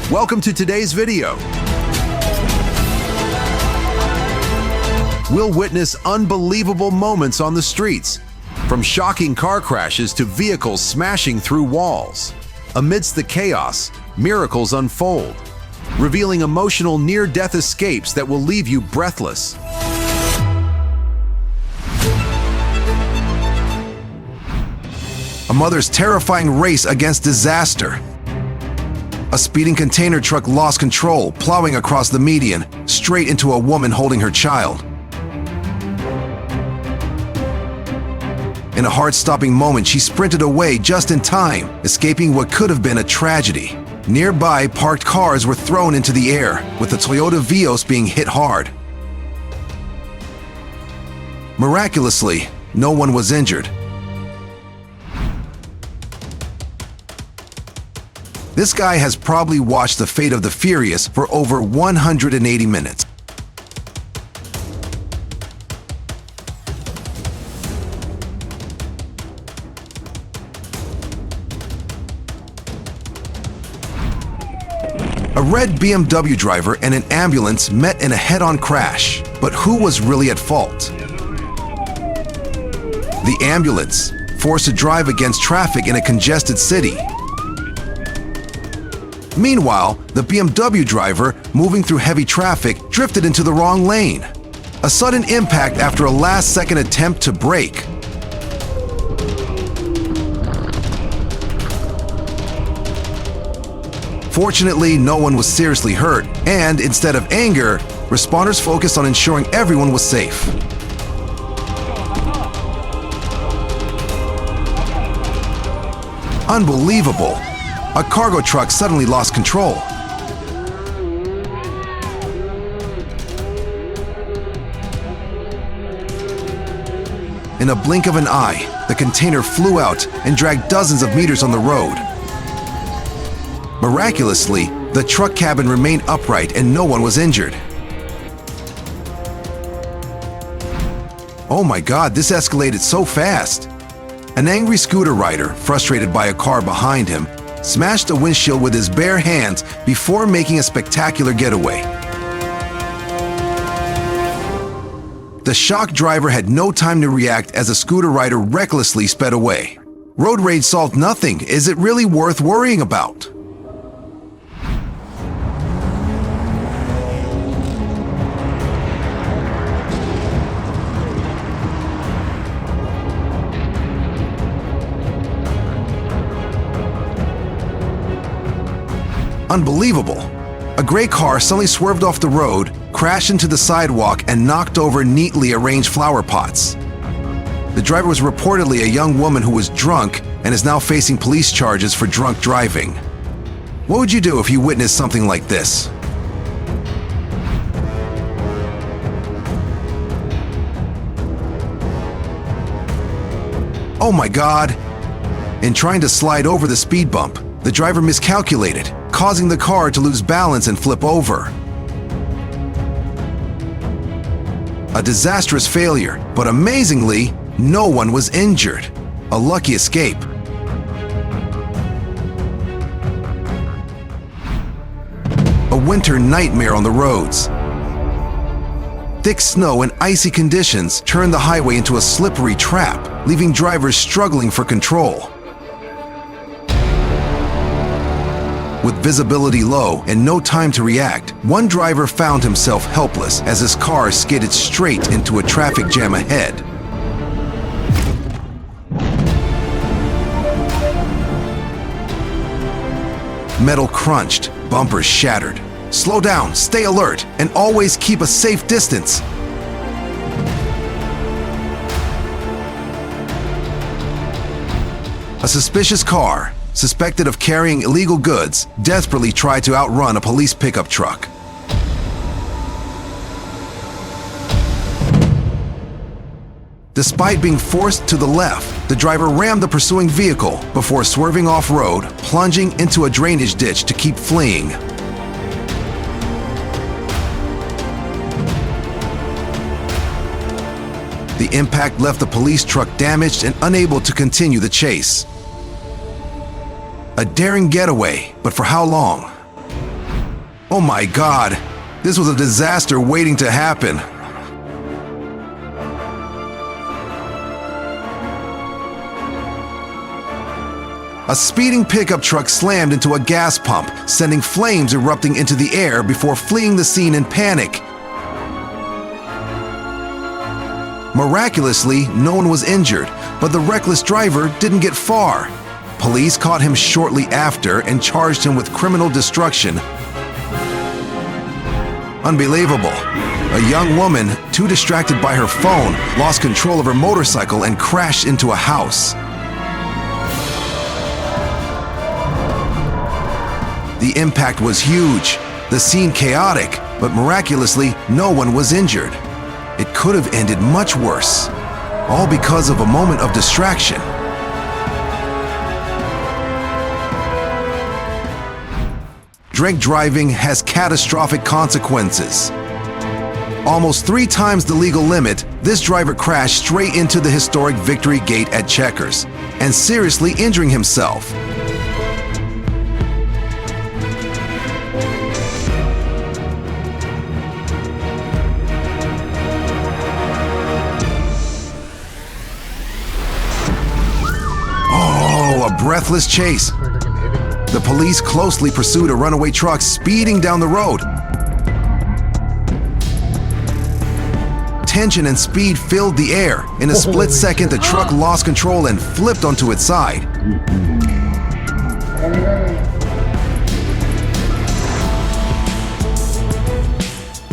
Welcome to today's video. We'll witness unbelievable moments on the streets, from shocking car crashes to vehicles smashing through walls. Amidst the chaos, miracles unfold, revealing emotional near-death escapes that will leave you breathless. A mother's terrifying race against disaster. A speeding container truck lost control, plowing across the median, straight into a woman holding her child. In a heart-stopping moment, she sprinted away just in time, escaping what could have been a tragedy. Nearby, parked cars were thrown into the air, with the Toyota Vios being hit hard. Miraculously, no one was injured. This guy has probably watched the fate of the furious for over 180 minutes. A red BMW driver and an ambulance met in a head-on crash, but who was really at fault? The ambulance, forced to drive against traffic in a congested city. Meanwhile, the BMW driver, moving through heavy traffic, drifted into the wrong lane. A sudden impact after a last-second attempt to brake. Fortunately, no one was seriously hurt, and instead of anger, responders focused on ensuring everyone was safe. Unbelievable! A cargo truck suddenly lost control. In a blink of an eye, the container flew out and dragged dozens of meters on the road. Miraculously, the truck cabin remained upright and no one was injured. Oh my God, this escalated so fast. An angry scooter rider, frustrated by a car behind him, smashed the windshield with his bare hands before making a spectacular getaway. The shocked driver had no time to react as the scooter rider recklessly sped away. Road rage solved nothing. Is it really worth worrying about? Unbelievable! A gray car suddenly swerved off the road, crashed into the sidewalk, and knocked over neatly arranged flower pots. The driver was reportedly a young woman who was drunk and is now facing police charges for drunk driving. What would you do if you witnessed something like this? Oh my God! In trying to slide over the speed bump, the driver miscalculated, causing the car to lose balance and flip over. A disastrous failure, but amazingly, no one was injured. A lucky escape. A winter nightmare on the roads. Thick snow and icy conditions turned the highway into a slippery trap, leaving drivers struggling for control. With visibility low and no time to react, one driver found himself helpless as his car skidded straight into a traffic jam ahead. Metal crunched, bumpers shattered. Slow down, stay alert, and always keep a safe distance. A suspicious car, suspected of carrying illegal goods, desperately tried to outrun a police pickup truck. Despite being forced to the left, the driver rammed the pursuing vehicle before swerving off-road, plunging into a drainage ditch to keep fleeing. The impact left the police truck damaged and unable to continue the chase. A daring getaway, but for how long? Oh my God, this was a disaster waiting to happen. A speeding pickup truck slammed into a gas pump, sending flames erupting into the air before fleeing the scene in panic. Miraculously, no one was injured, but the reckless driver didn't get far. Police caught him shortly after and charged him with criminal destruction. Unbelievable. A young woman, too distracted by her phone, lost control of her motorcycle and crashed into a house. The impact was huge, the scene chaotic, but miraculously, no one was injured. It could have ended much worse, all because of a moment of distraction. Drink driving has catastrophic consequences. Almost 3 times the legal limit, this driver crashed straight into the historic Victory Gate at Checkers and seriously injuring himself. A breathless chase. The police closely pursued a runaway truck speeding down the road. Tension and speed filled the air. In a split second, the truck lost control and flipped onto its side.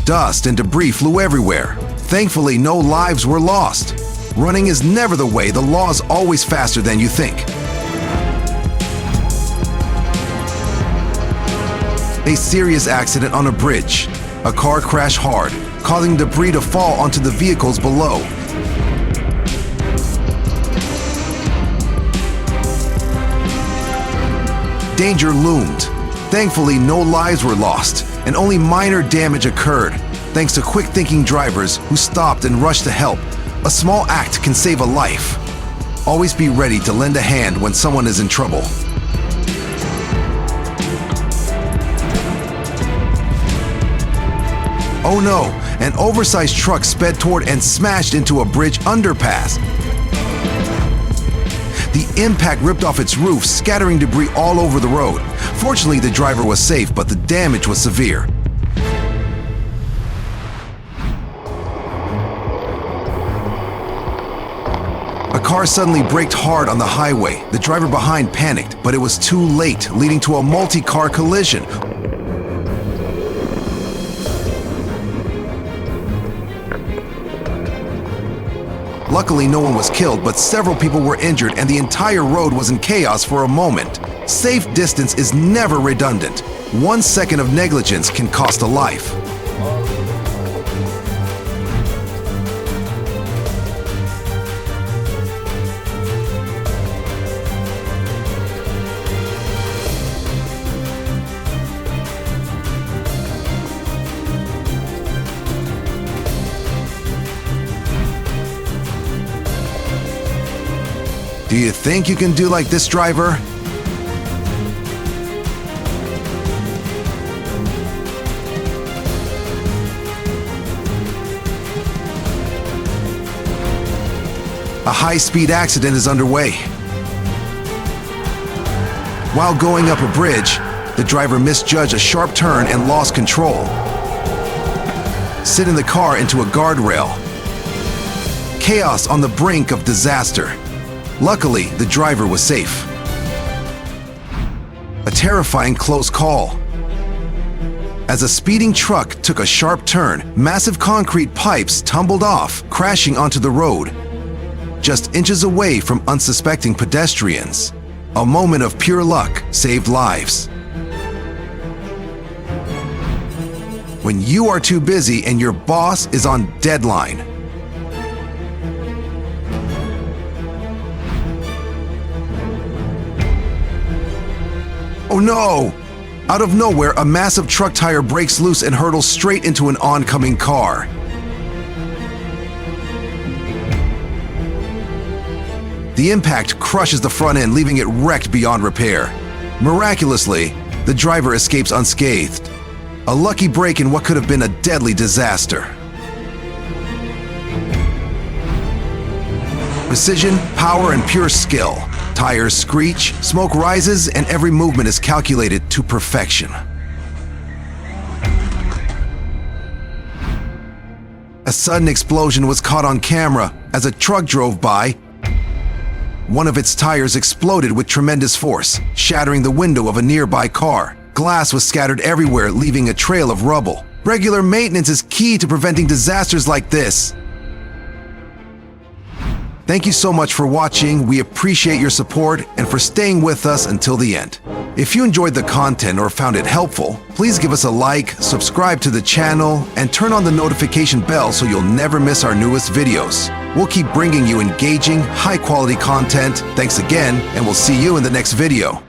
Dust and debris flew everywhere. Thankfully, no lives were lost. Running is never the way. The law is always faster than you think. A serious accident on a bridge. A car crashed hard, causing debris to fall onto the vehicles below. Danger loomed. Thankfully, no lives were lost, and only minor damage occurred, thanks to quick-thinking drivers who stopped and rushed to help. A small act can save a life. Always be ready to lend a hand when someone is in trouble. Oh no, an oversized truck sped toward and smashed into a bridge underpass. The impact ripped off its roof, scattering debris all over the road. Fortunately, the driver was safe, but the damage was severe. A car suddenly braked hard on the highway. The driver behind panicked, but it was too late, leading to a multi-car collision. Luckily, no one was killed, but several people were injured and the entire road was in chaos for a moment. Safe distance is never redundant. 1 second of negligence can cost a life. Do you think you can do like this driver? A high-speed accident is underway. While going up a bridge, the driver misjudged a sharp turn and lost control, sending the car into a guardrail. Chaos on the brink of disaster. Luckily, the driver was safe. A terrifying close call. As a speeding truck took a sharp turn, massive concrete pipes tumbled off, crashing onto the road, just inches away from unsuspecting pedestrians. A moment of pure luck saved lives. When you are too busy and your boss is on deadline. Oh no! Out of nowhere, a massive truck tire breaks loose and hurtles straight into an oncoming car. The impact crushes the front end, leaving it wrecked beyond repair. Miraculously, the driver escapes unscathed. A lucky break in what could have been a deadly disaster. Precision, power, and pure skill. Tires screech, smoke rises, and every movement is calculated to perfection. A sudden explosion was caught on camera as a truck drove by. One of its tires exploded with tremendous force, shattering the window of a nearby car. Glass was scattered everywhere, leaving a trail of rubble. Regular maintenance is key to preventing disasters like this. Thank you so much for watching. We appreciate your support and for staying with us until the end. If you enjoyed the content or found it helpful, please give us a like, subscribe to the channel, and turn on the notification bell so you'll never miss our newest videos. We'll keep bringing you engaging, high-quality content. Thanks again, and we'll see you in the next video.